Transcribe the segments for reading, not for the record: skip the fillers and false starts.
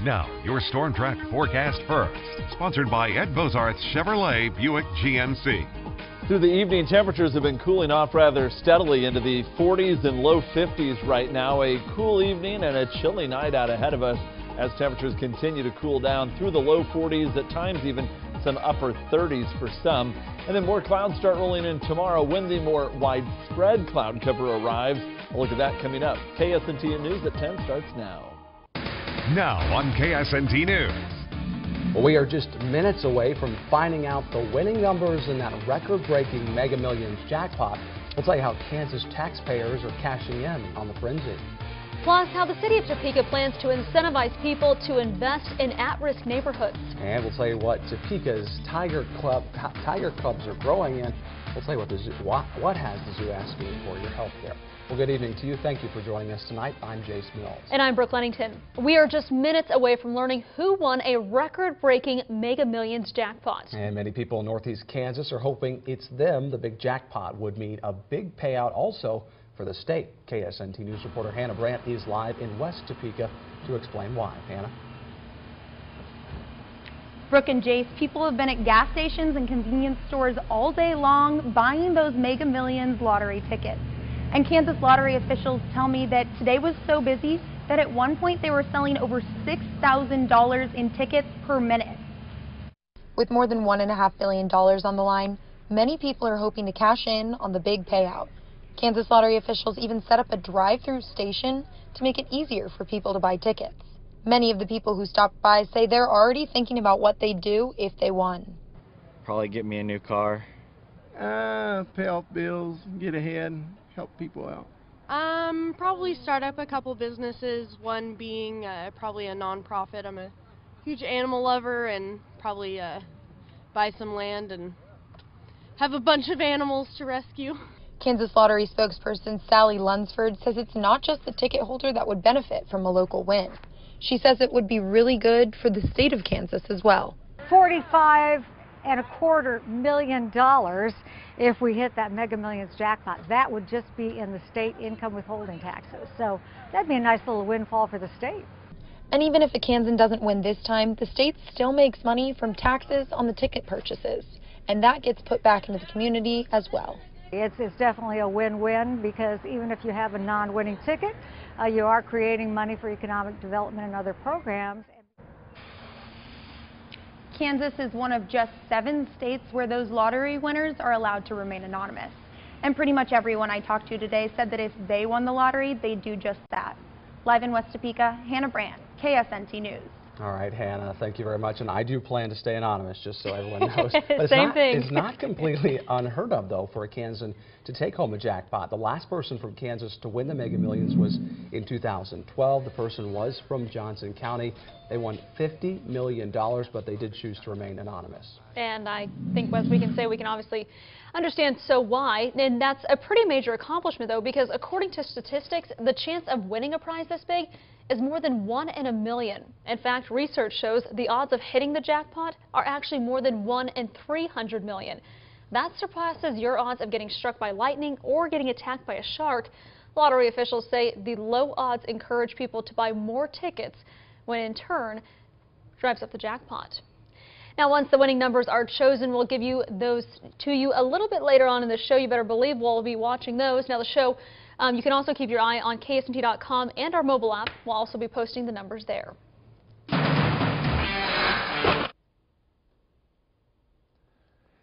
Now, your Storm Track forecast first. Sponsored by Ed Bozarth's Chevrolet Buick GMC. Through the evening, temperatures have been cooling off rather steadily into the 40s and low 50s right now. A cool evening and a chilly night out ahead of us as temperatures continue to cool down through the low 40s, at times even some upper 30s for some. And then more clouds start rolling in tomorrow when the more widespread cloud cover arrives. A look at that coming up. KSNT News at 10 starts now. Now on KSNT News. Well, we are just minutes away from finding out the winning numbers in that record-breaking Mega Millions jackpot. We'll tell you how Kansas taxpayers are cashing in on the frenzy. Plus, how the city of Topeka plans to incentivize people to invest in at-risk neighborhoods. And we'll tell you what Topeka's Tiger Clubs are growing in. We'll tell you what has the zoo asking for your help there. Well, good evening to you. Thank you for joining us tonight. I'm Jace Mills. And I'm Brooke Lennington. We are just minutes away from learning who won a record-breaking Mega Millions jackpot. And many people in Northeast Kansas are hoping it's them. The big jackpot would mean a big payout also for the state. KSNT News reporter Hannah Brandt is live in West Topeka to explain why. Hannah? Brooke and Jace, people have been at gas stations and convenience stores all day long buying those Mega Millions lottery tickets. And Kansas lottery officials tell me that today was so busy that at one point they were selling over $6,000 in tickets per minute. With more than $1.5 billion on the line, many people are hoping to cash in on the big payout. Kansas lottery officials even set up a drive-through station to make it easier for people to buy tickets. Many of the people who stopped by say they're already thinking about what they'd do if they won. Probably get me a new car. Pay off bills, get ahead, help people out. Probably start up a couple businesses, one being probably a non-profit. I'm a huge animal lover, and probably buy some land and have a bunch of animals to rescue. Kansas Lottery spokesperson Sally Lunsford says it's not just the ticket holder that would benefit from a local win. She says it would be really good for the state of Kansas as well. $45.25 million if we hit that Mega Millions jackpot. That would just be in the state income withholding taxes. So that'd be a nice little windfall for the state. And even if a Kansan doesn't win this time, the state still makes money from taxes on the ticket purchases. And that gets put back into the community as well. It's definitely a win-win, because even if you have a non-winning ticket, you are creating money for economic development and other programs. Kansas is one of just 7 states where those lottery winners are allowed to remain anonymous. And pretty much everyone I talked to today said that if they won the lottery, they'd do just that. Live in West Topeka, Hannah Brandt, KSNT News. All right, Hannah, thank you very much. And I do plan to stay anonymous, just so everyone knows. But It's not completely unheard of, though, for a Kansan to take home a jackpot. The last person from Kansas to win the Mega Millions was in 2012. The person was from Johnson County. They won $50 million, but they did choose to remain anonymous. And I think, as we can say, we can obviously understand so why. And that's a pretty major accomplishment, though, because according to statistics, the chance of winning a prize this big is more than 1 in a million. In fact, research shows the odds of hitting the jackpot are actually more than 1 in 300 million. That surpasses your odds of getting struck by lightning or getting attacked by a shark. Lottery officials say the low odds encourage people to buy more tickets, when in turn drives up the jackpot. Now, once the winning numbers are chosen, we'll give you those to you a little bit later on in the show. You better believe we'll be watching those. Now, the show, you can also keep your eye on KSNT.com and our mobile app. We'll also be posting the numbers there.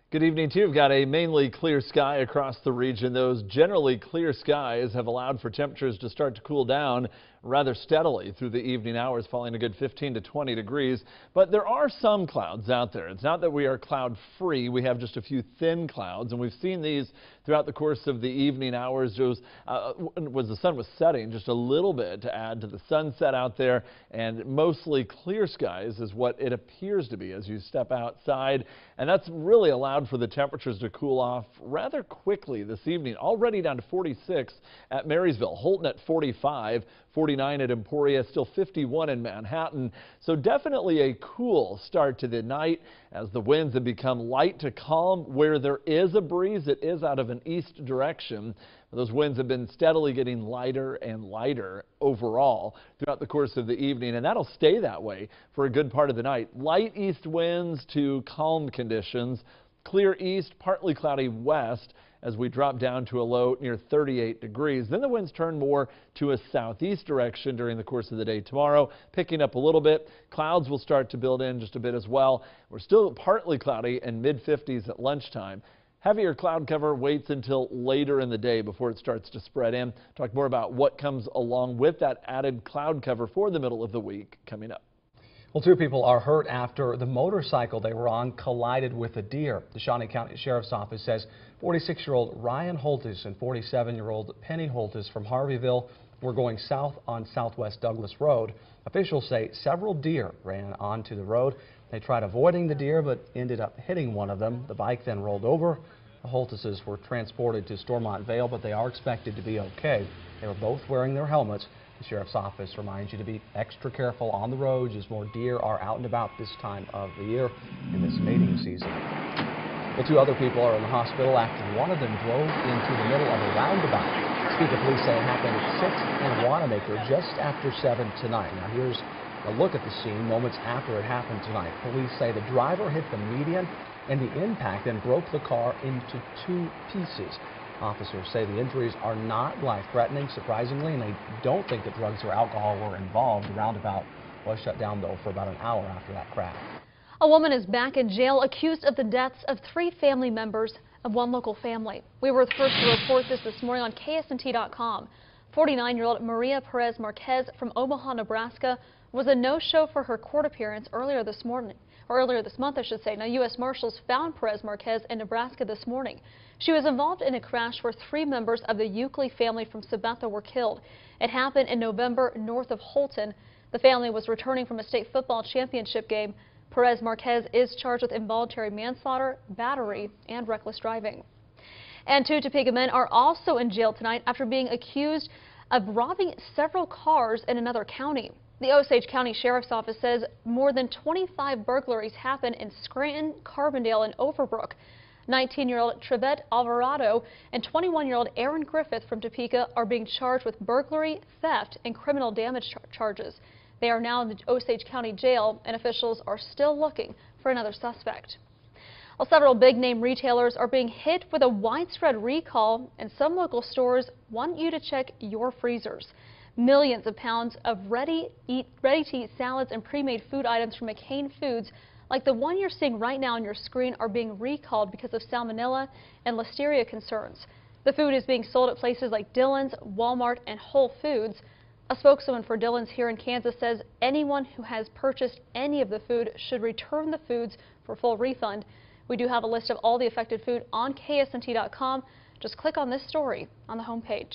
Good evening to you. We've got a mainly clear sky across the region. Those generally clear skies have allowed for temperatures to start to cool down rather steadily through the evening hours, falling a good 15 to 20 degrees. But there are some clouds out there. It's not that we are cloud free. We have just a few thin clouds, and we've seen these throughout the course of the evening hours. As the sun was setting just a little bit to add to the sunset out there, and mostly clear skies is what it appears to be as you step outside. And that's really allowed allowed for the temperatures to cool off rather quickly this evening. Already down to 46 at Marysville, Holton at 45, 49 at Emporia, still 51 in Manhattan. So definitely a cool start to the night as the winds have become light to calm. Where there is a breeze, it is out of an east direction. Those winds have been steadily getting lighter and lighter overall throughout the course of the evening, and that'll stay that way for a good part of the night. Light east winds to calm conditions. Clear east, partly cloudy west as we drop down to a low near 38 degrees. Then the winds turn more to a southeast direction during the course of the day tomorrow, picking up a little bit. Clouds will start to build in just a bit as well. We're still partly cloudy and mid-50s at lunchtime. Heavier cloud cover waits until later in the day before it starts to spread in. Talk more about what comes along with that added cloud cover for the middle of the week coming up. Well, 2 people are hurt after the motorcycle they were on collided with a deer. The Shawnee County Sheriff's Office says 46-year-old Ryan Holtis and 47-year-old Penny Holtis from Harveyville were going south on Southwest Douglas Road. Officials say several deer ran onto the road. They tried avoiding the deer but ended up hitting one of them. The bike then rolled over. The Holtises were transported to Stormont Vale, but they are expected to be okay. They were both wearing their helmets. The Sheriff's Office reminds you to be extra careful on the roads as more deer are out and about this time of the year in this mating season. Well, 2 other people are in the hospital after one of them drove into the middle of a roundabout. Topeka police say it happened at 6 and Wanamaker just after 7 tonight. Now here's a look at the scene moments after it happened tonight. Police say the driver hit the median and the impact then broke the car into 2 pieces. Officers say the injuries are not life-threatening, surprisingly, and they don't think that drugs or alcohol were involved. The roundabout was shut down, though, for about an hour after that crash. A woman is back in jail accused of the deaths of 3 family members of one local family. We were the first to report this morning on KSNT.com. 49-year-old Maria Perez Marquez from Omaha, Nebraska, was a no-show for her court appearance earlier this month, I should say. Now, U.S. Marshals found Perez Marquez in Nebraska this morning. She was involved in a crash where 3 members of the Euclid family from Sabetha were killed. It happened in November north of Holton. The family was returning from a state football championship game. Perez Marquez is charged with involuntary manslaughter, battery, and reckless driving. And 2 Topeka men are also in jail tonight after being accused of robbing several cars in another county. The Osage County Sheriff's Office says more than 25 burglaries happened in Scranton, Carbondale, and Overbrook. 19-year-old Trevette Alvarado and 21-year-old Aaron Griffith from Topeka are being charged with burglary, theft, and criminal damage charges. They are now in the Osage County Jail, and officials are still looking for another suspect. Well, several big-name retailers are being hit with a widespread recall, and some local stores want you to check your freezers. Millions of pounds of ready-to-eat salads and pre-made food items from McCain Foods, like the one you're seeing right now on your screen, are being recalled because of salmonella and listeria concerns. The food is being sold at places like Dillon's, Walmart, and Whole Foods. A spokeswoman for Dillon's here in Kansas says anyone who has purchased any of the food should return the foods for full refund. We do have a list of all the affected food on KSNT.com. Just click on this story on the homepage.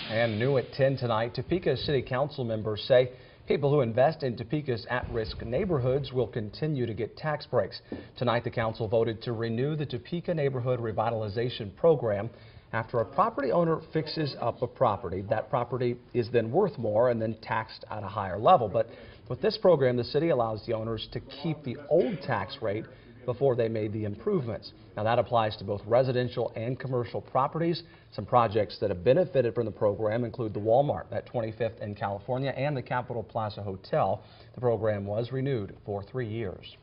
And new at 10 tonight, Topeka City Council members say people who invest in Topeka's at-risk neighborhoods will continue to get tax breaks. Tonight, the council voted to renew the Topeka Neighborhood Revitalization Program. After a property owner fixes up a property, that property is then worth more and then taxed at a higher level. But with this program, the city allows the owners to keep the old tax rate before they made the improvements. Now, that applies to both residential and commercial properties. Some projects that have benefited from the program include the Walmart at 25th in California and the Capitol Plaza Hotel. The program was renewed for 3 years.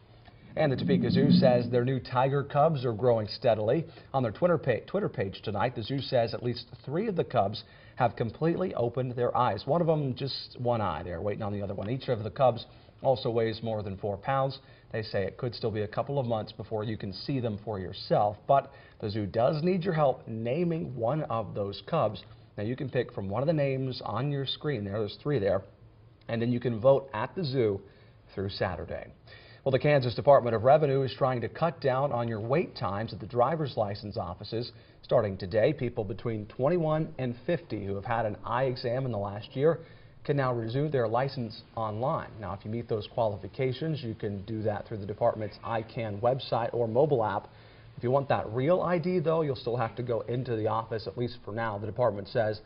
And the Topeka Zoo says their new tiger cubs are growing steadily. On their Twitter page tonight, the zoo says at least 3 of the cubs have completely opened their eyes. One of them, just one eye. They're waiting on the other one. Each of the cubs also weighs more than 4 pounds. They say it could still be a couple of months before you can see them for yourself, but the zoo does need your help naming one of those cubs. Now, you can pick from one of the names on your screen there. There's 3 there, and then you can vote at the zoo through Saturday. Well, the Kansas Department of Revenue is trying to cut down on your wait times at the driver's license offices. Starting today, people between 21 and 50 who have had an eye exam in the last year can now renew their license online. Now, if you meet those qualifications, you can do that through the department's ICANN website or mobile app. If you want that real ID, though, you'll still have to go into the office, at least for now. The department says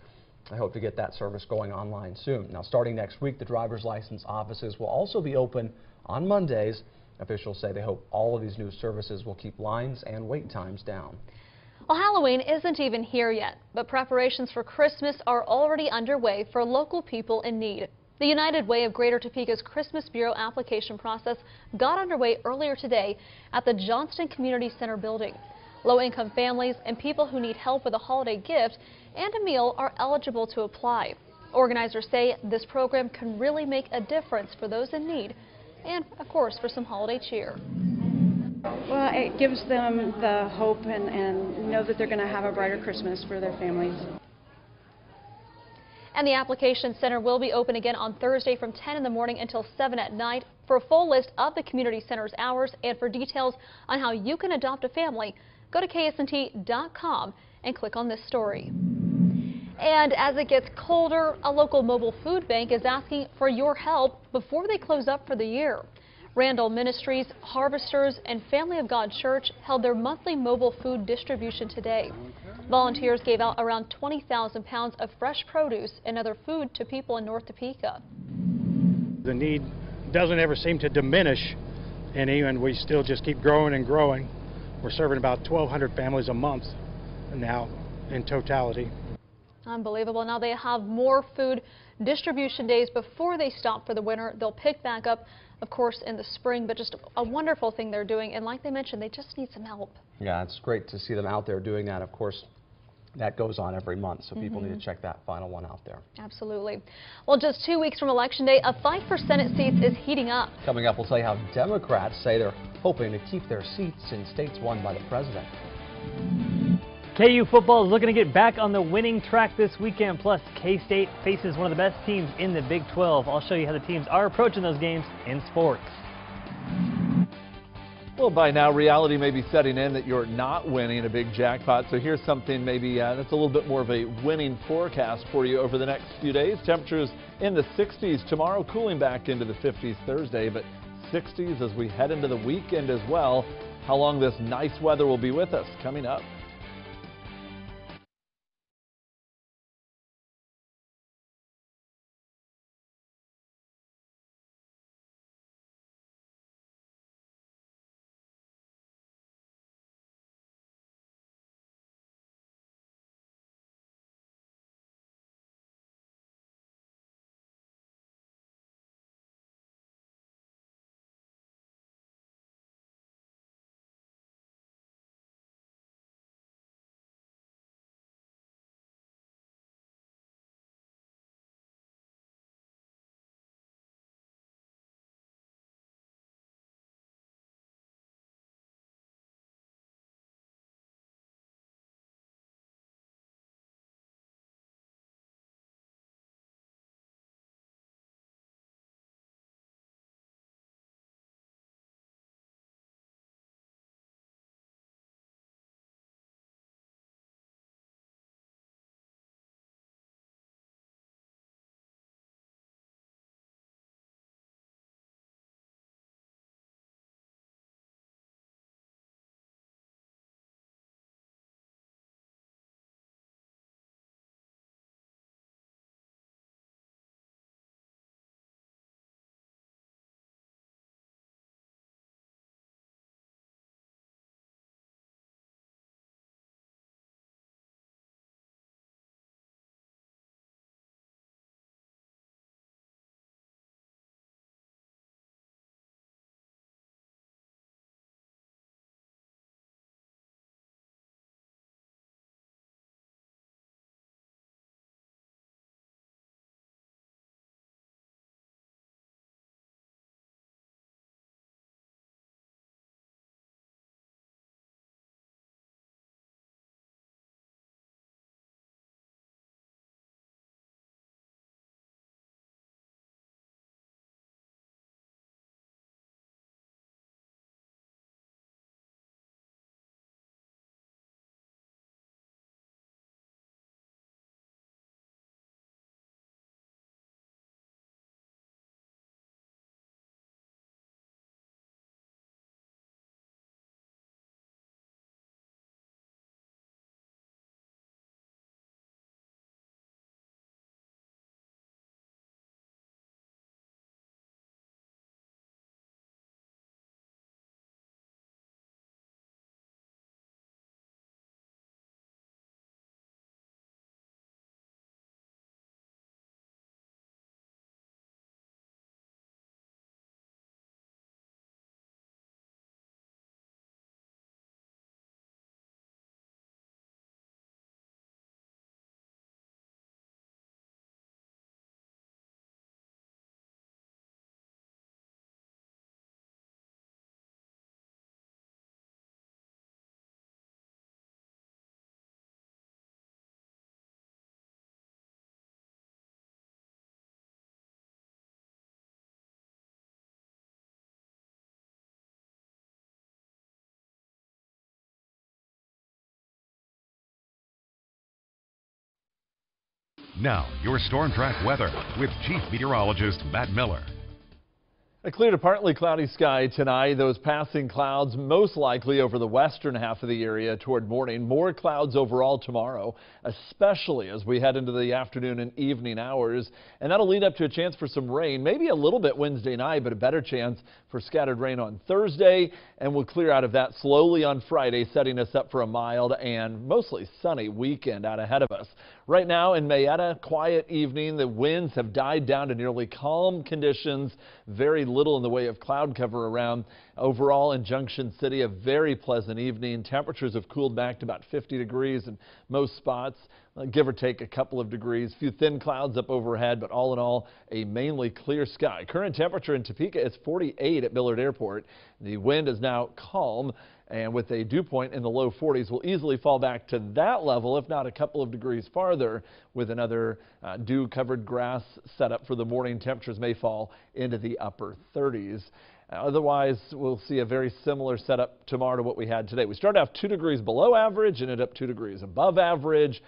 I hope to get that service going online soon. Now, starting next week, the driver's license offices will also be open on Mondays. Officials say they hope all of these new services will keep lines and wait times down. Well, Halloween isn't even here yet, but preparations for Christmas are already underway for local people in need. The United Way of Greater Topeka's Christmas Bureau application process got underway earlier today at the Johnston Community Center building. Low-income families and people who need help with a holiday gift and a meal are eligible to apply. Organizers say this program can really make a difference for those in need and, of course, for some holiday cheer. Well, it gives them the hope and know that they're going to have a brighter Christmas for their families. And the application center will be open again on Thursday from 10 in the morning until 7 at night. For a full list of the community center's hours and for details on how you can adopt a family, go to KSNT.com and click on this story. And as it gets colder, a local mobile food bank is asking for your help before they close up for the year. Randall Ministries, Harvesters, and Family of God Church held their monthly mobile food distribution today. Volunteers gave out around 20,000 pounds of fresh produce and other food to people in North Topeka. The need doesn't ever seem to diminish, and even we still just keep growing and growing. We're serving about 1,200 families a month now in totality. Unbelievable. Now they have more food distribution days before they stop for the winter. They'll pick back up, of course, in the spring, but just a wonderful thing they're doing. And like they mentioned, they just need some help. Yeah, it's great to see them out there doing that. Of course, that goes on every month, so people need to check that final one out there. Absolutely. Well, just 2 weeks from Election Day, a fight for Senate seats is heating up. Coming up, we'll tell you how Democrats say they're hoping to keep their seats in states won by the president. KU football is looking to get back on the winning track this weekend. Plus, K-State faces one of the best teams in the Big 12. I'll show you how the teams are approaching those games in sports. Well, by now, reality may be setting in that you're not winning a big jackpot. So here's something maybe that's a little bit more of a winning forecast for you over the next few days. Temperatures in the 60s tomorrow, cooling back into the 50s Thursday, but 60s as we head into the weekend as well. How long this nice weather will be with us coming up. Now, your Storm Track weather with Chief Meteorologist Matt Miller. A clear to partly cloudy sky tonight. Those passing clouds most likely over the western half of the area toward morning. More clouds overall tomorrow, especially as we head into the afternoon and evening hours. And that'll lead up to a chance for some rain, maybe a little bit Wednesday night, but a better chance for scattered rain on Thursday. And we'll clear out of that slowly on Friday, setting us up for a mild and mostly sunny weekend out ahead of us. Right now in Mayetta, quiet evening. The winds have died down to nearly calm conditions. Very little in the way of cloud cover around. Overall in Junction City, a very pleasant evening. Temperatures have cooled back to about 50 degrees in most spots, give or take a couple of degrees. A few thin clouds up overhead, but all in all, a mainly clear sky. Current temperature in Topeka is 48 at Billard Airport. The wind is now calm, and with a dew point in the low 40s, will easily fall back to that level, if not a couple of degrees farther, with another dew-covered grass setup for the morning. Temperatures may fall into the upper 30s. Otherwise, we'll see a very similar setup tomorrow to what we had today. We started off 2 degrees below average, ended up 2 degrees above average.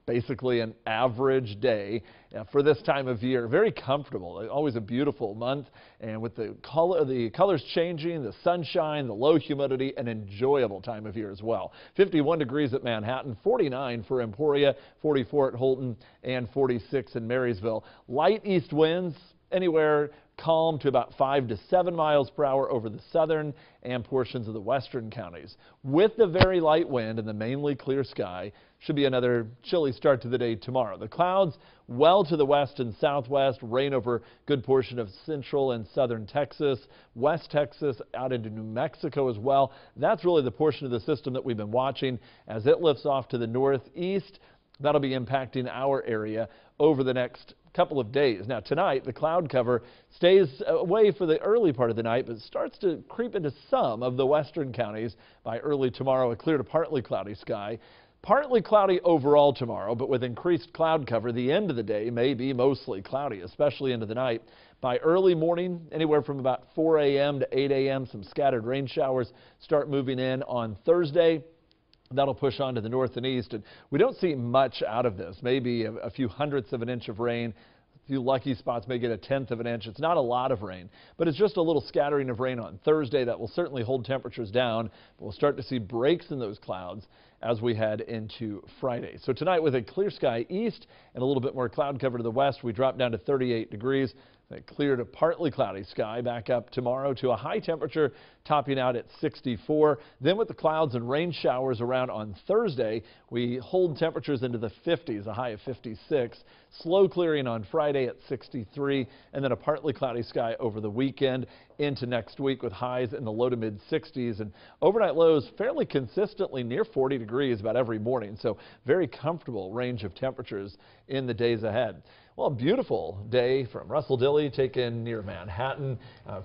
Basically an average day for this time of year. Very comfortable. Always a beautiful month, and with the colors changing, the sunshine, the low humidity, an enjoyable time of year as well. 51 degrees at Manhattan, 49 for Emporia, 44 at Holton, and 46 in Marysville. Light east winds anywhere calm to about 5 to 7 miles per hour over the southern and portions of the western counties. With the very light wind and the mainly clear sky, should be another chilly start to the day tomorrow. The clouds well to the west and southwest, rain over good portion of central and southern Texas, west Texas, out into New Mexico as well. That's really the portion of the system that we've been watching as it lifts off to the northeast. That'll be impacting our area over the next couple of days. Now tonight, the cloud cover stays away for the early part of the night, but starts to creep into some of the western counties by early tomorrow. A clear to partly cloudy sky. Partly cloudy overall tomorrow, but with increased cloud cover, the end of the day may be mostly cloudy, especially into the night. By early morning, anywhere from about 4 a.m. to 8 a.m., some scattered rain showers start moving in on Thursday. That'll push on to the north and east, and we don't see much out of this. Maybe a few hundredths of an inch of rain. A few lucky spots may get a tenth of an inch. It's not a lot of rain, but it's just a little scattering of rain on Thursday that will certainly hold temperatures down. But we'll start to see breaks in those clouds as we head into Friday. So tonight, with a clear sky east and a little bit more cloud cover to the west, we drop down to 38 degrees. That clear to partly cloudy sky back up tomorrow to a high temperature topping out at 64. Then with the clouds and rain showers around on Thursday, we hold temperatures into the 50s, a high of 56. Slow clearing on Friday at 63, and then a partly cloudy sky over the weekend into next week with highs in the low to mid 60s and overnight lows fairly consistently near 40 degrees about every morning. So very comfortable range of temperatures in the days ahead. Well, a beautiful day from Russell Dilley taken near Manhattan,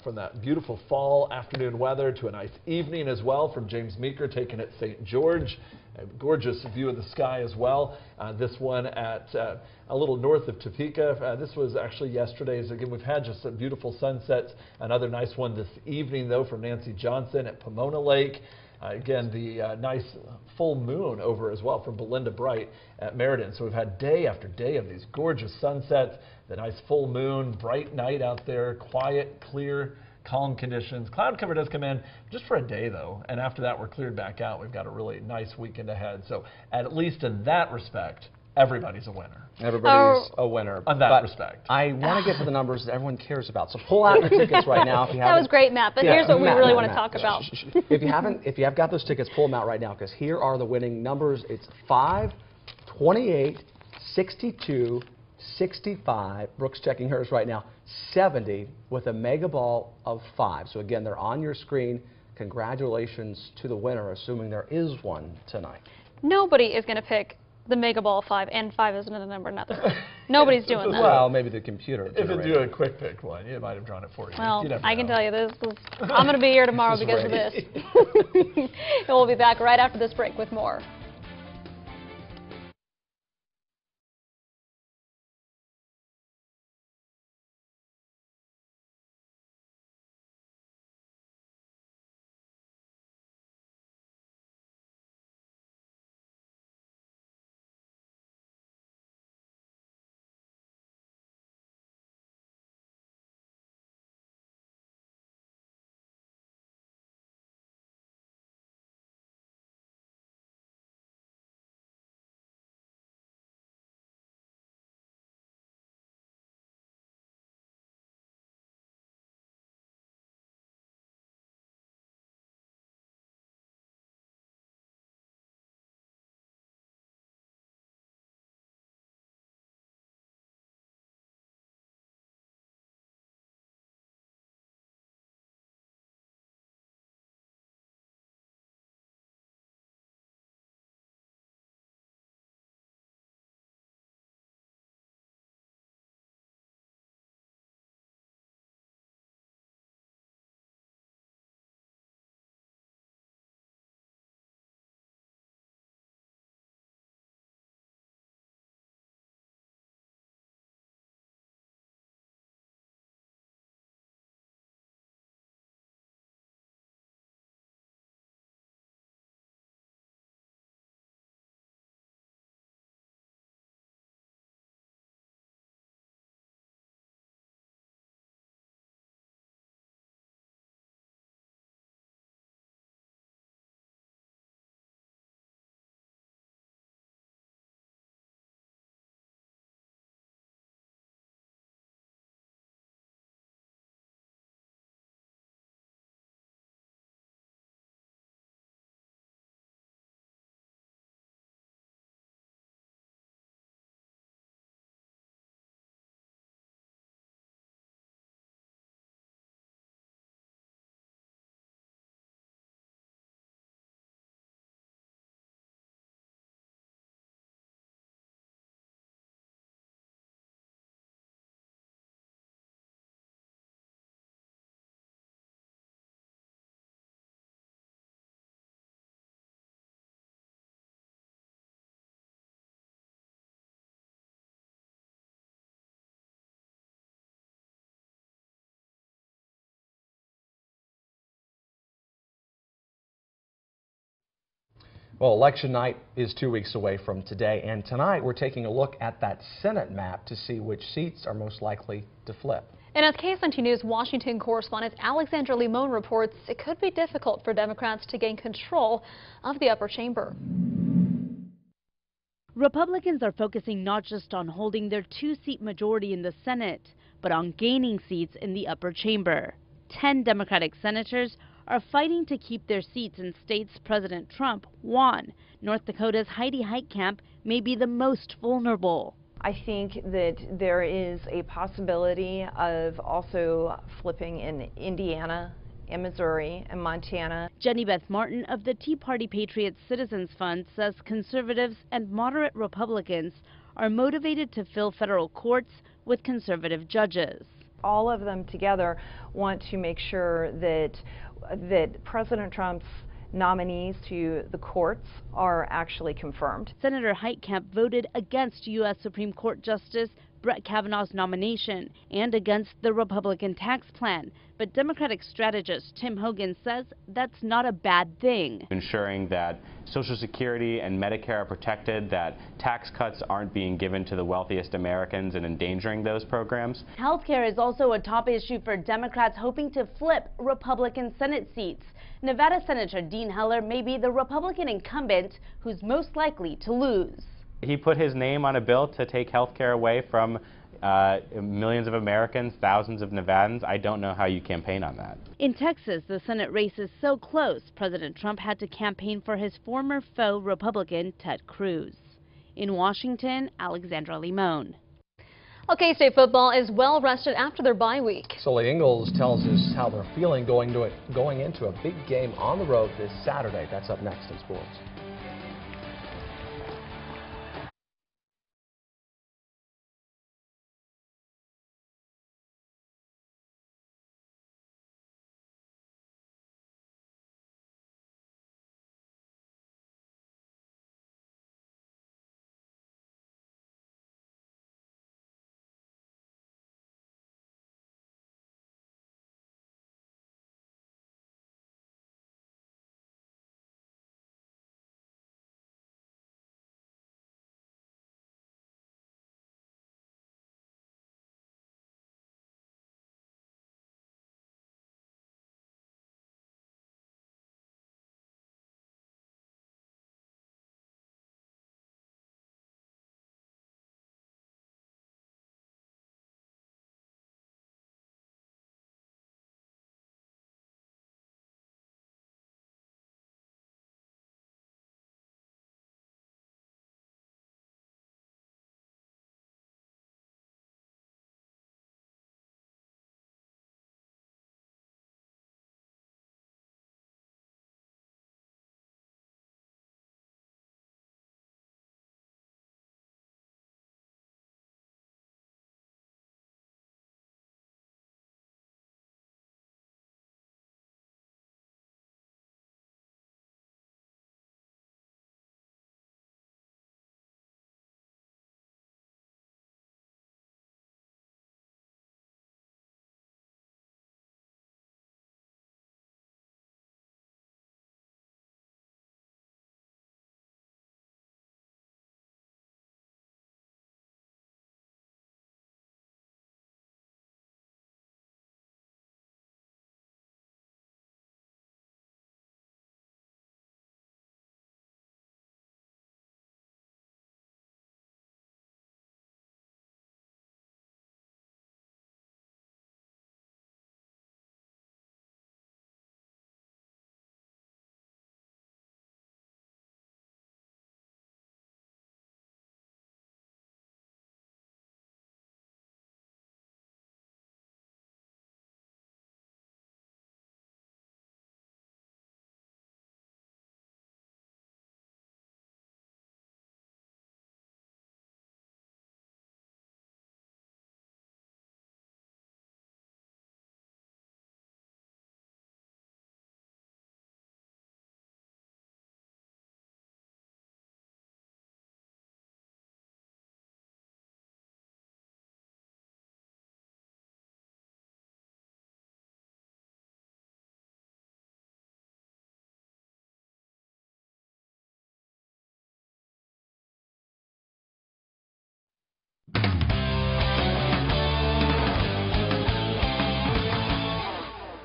from that beautiful fall afternoon weather to a nice evening as well from James Meeker taken at St. George. A gorgeous view of the sky as well. This one at a little north of Topeka. This was actually yesterday's. Again, we've had just some beautiful sunsets. Another nice one this evening, though, from Nancy Johnson at Pomona Lake. Again, the nice full moon over as well from Belinda Bright at Meriden. So we've had day after day of these gorgeous sunsets, the nice full moon, bright night out there, quiet, clear, calm conditions. Cloud cover does come in just for a day, though, and after that we're cleared back out. We've got a really nice weekend ahead. So at least in that respect, everybody's a winner. Everybody's a winner. On that respect. I want to get to the numbers that everyone cares about. So pull out your tickets right now if you haven't. That was great, Matt, but here's what we really want to talk about. If you have got those tickets, pull them out right now, because here are the winning numbers. It's 5, 28, 62, 65. Brooke's checking hers right now. 70 with a mega ball of 5. So again, they're on your screen. Congratulations to the winner, assuming there is one tonight. Nobody is going to pick the mega ball 5, and 5 isn't a number, nothing. Nobody's doing that. Well, maybe the computer. If you do a quick pick one, it might have drawn it for you. Well, I can tell you this. I'm going to be here tomorrow because of this. And we'll be back right after this break with more. Well, election night is 2 weeks away from today, and tonight we're taking a look at that Senate map to see which seats are most likely to flip. And as KSNT News Washington correspondent Alexandra Limon reports, it could be difficult for Democrats to gain control of the upper chamber. Republicans are focusing not just on holding their 2-seat majority in the Senate, but on gaining seats in the upper chamber. 10 Democratic senators are fighting to keep their seats in states President Trump won. North Dakota's Heidi Heitkamp may be the most vulnerable. I think that there is a possibility of also flipping in Indiana, in Missouri, and Montana. Jenny Beth Martin of the Tea Party Patriots Citizens Fund says conservatives and moderate Republicans are motivated to fill federal courts with conservative judges. All of them together want to make sure that President Trump's nominees to the courts are actually confirmed. Senator Heitkamp voted against U.S. Supreme Court Justice Brett Kavanaugh's nomination and against the Republican tax plan. But Democratic strategist Tim Hogan says that's not a bad thing. Ensuring that Social Security and Medicare are protected, that tax cuts aren't being given to the wealthiest Americans and endangering those programs. Healthcare is also a top issue for Democrats hoping to flip Republican Senate seats. Nevada Senator Dean Heller may be the Republican incumbent who's most likely to lose. He put his name on a bill to take health care away from millions of Americans, thousands of Nevadans. I don't know how you campaign on that. In Texas, the Senate race is so close, President Trump had to campaign for his former foe, Republican Ted Cruz. In Washington, Alexandra Limon. K-State football is well rested after their bye week. Sully Ingalls tells us how they're feeling going into a big game on the road this Saturday. That's up next in sports.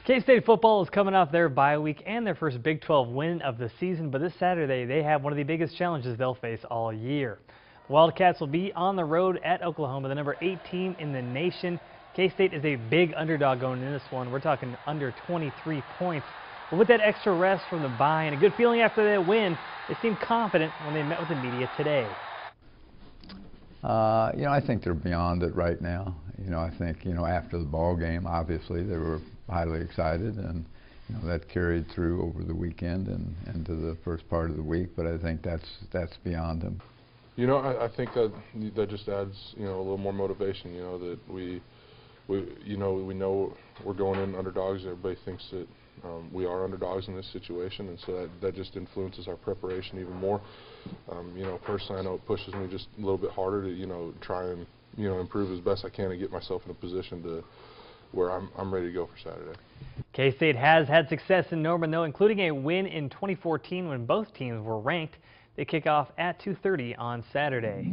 K-State football is coming off their bye week and their first Big 12 win of the season, but this Saturday they have one of the biggest challenges they'll face all year. The Wildcats will be on the road at Oklahoma, the number 8 team in the nation. K-State is a big underdog going in this one. We're talking under 23 points. But with that extra rest from the bye and a good feeling after that win, they seemed confident when they met with the media today. I think they're beyond it right now. I think, after the ball game, obviously they were highly excited, and that carried through over the weekend and into the first part of the week. But I think that's beyond them. I think that just adds, a little more motivation. That we know we're going in underdogs. Everybody thinks that we are underdogs in this situation, and so that just influences our preparation even more. Personally, I know it pushes me just a little bit harder to try and improve as best I can and get myself in a position to where I'm ready to go for Saturday. K-State has had success in Norman, though, including a win in 2014 when both teams were ranked. They kick off at 2:30 on Saturday.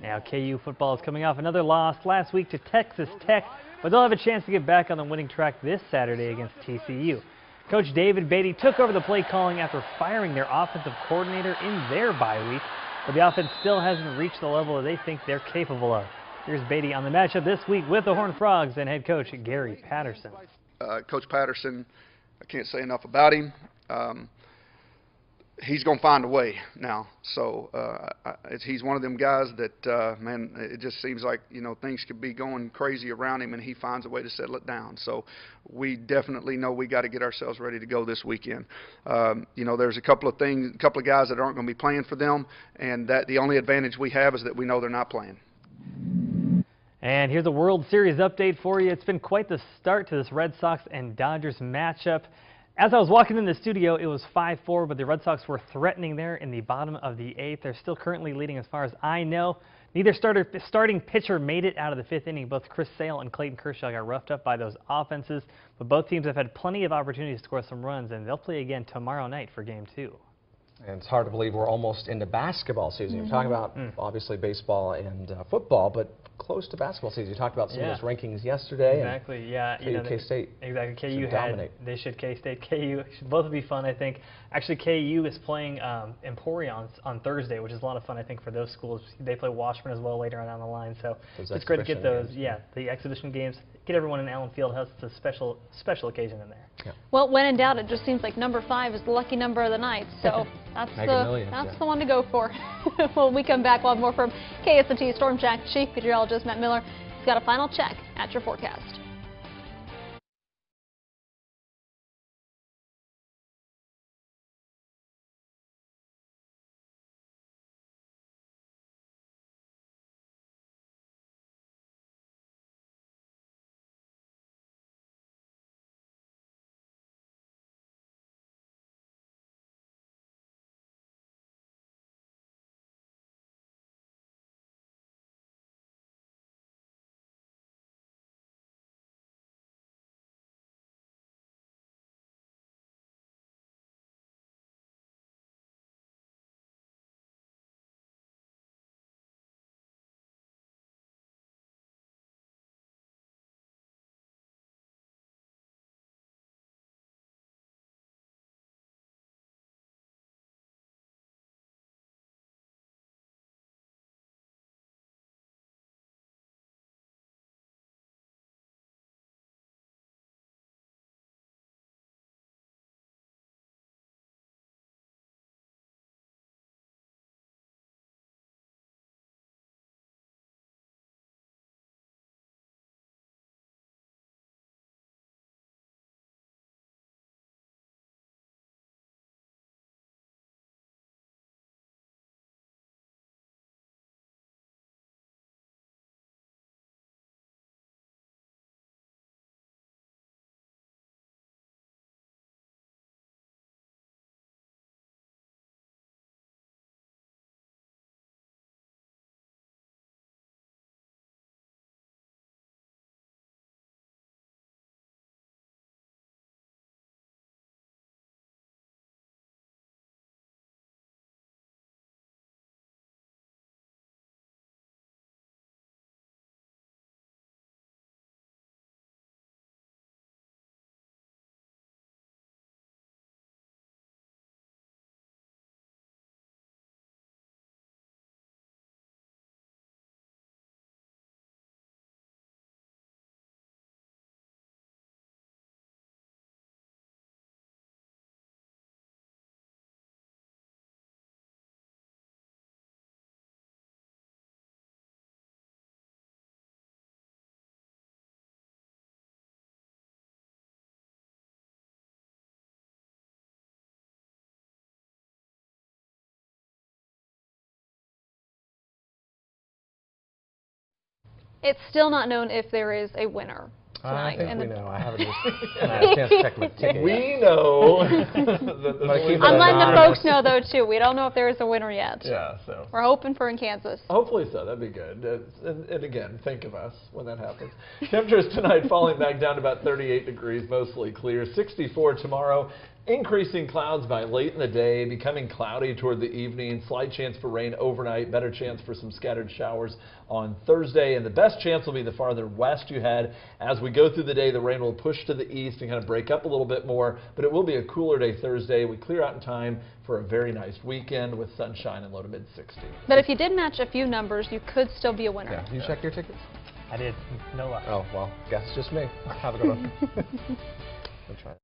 Now KU football is coming off another loss last week to Texas Tech, but they'll have a chance to get back on the winning track this Saturday against TCU. Coach David Beatty took over the play calling after firing their offensive coordinator in their bye week, but the offense still hasn't reached the level that they think they're capable of. Here's Beatty on the matchup this week with the Horned Frogs and head coach Gary Patterson. Coach Patterson, I can't say enough about him. He's going to find a way now. So he's one of them guys that, man, it just seems like, things could be going crazy around him, and he finds a way to settle it down. So we definitely know we got to get ourselves ready to go this weekend. There's a couple of guys that aren't going to be playing for them, and that the only advantage we have is that we know they're not playing. And here's a World Series update for you. It's been quite the start to this Red Sox and Dodgers matchup. As I was walking in the studio, it was 5-4, but the Red Sox were threatening there in the bottom of the 8th. They're still currently leading as far as I know. Neither starting pitcher made it out of the 5th inning. Both Chris Sale and Clayton Kershaw got roughed up by those offenses, but both teams have had plenty of opportunities to score some runs, and they'll play again tomorrow night for Game 2. And it's hard to believe we're almost into basketball season. You're talking about, obviously, baseball and football, but close to basketball season. You talked about some of those rankings yesterday. Exactly, yeah. K-State. Exactly, KU should dominate. They should K-State. KU should both be fun, I think. Actually, KU is playing Emporion on Thursday, which is a lot of fun, I think, for those schools. They play Washburn as well later on down the line, so it's great to get those, the exhibition games. Get everyone in Allen Fieldhouse. It's a special occasion in there. Yeah. Well, when in doubt, it just seems like number 5 is the lucky number of the night. So that's the one to go for. When we come back, we'll have more from KSNT Storm Track Chief Meteorologist Matt Miller. He's got a final check at your forecast. It's still not known if there is a winner tonight. I think we know. I haven't had a chance to check my ticket. We know. I'm letting the folks know, though, too. We don't know if there is a winner yet. Yeah, so. We're hoping for in Kansas. Hopefully so. That'd be good. And again, think of us when that happens. Temperatures tonight falling back down to about 38 degrees, mostly clear. 64 tomorrow. Increasing clouds by late in the day, becoming cloudy toward the evening. Slight chance for rain overnight. Better chance for some scattered showers on Thursday. And the best chance will be the farther west you head. As we go through the day, the rain will push to the east and kind of break up a little bit more. But it will be a cooler day Thursday. We clear out in time for a very nice weekend with sunshine and low to mid 60s. But if you did match a few numbers, you could still be a winner. Yeah. You check your tickets? I did. No luck. Oh, well, guess it's just me. Have a good one. We'll try it.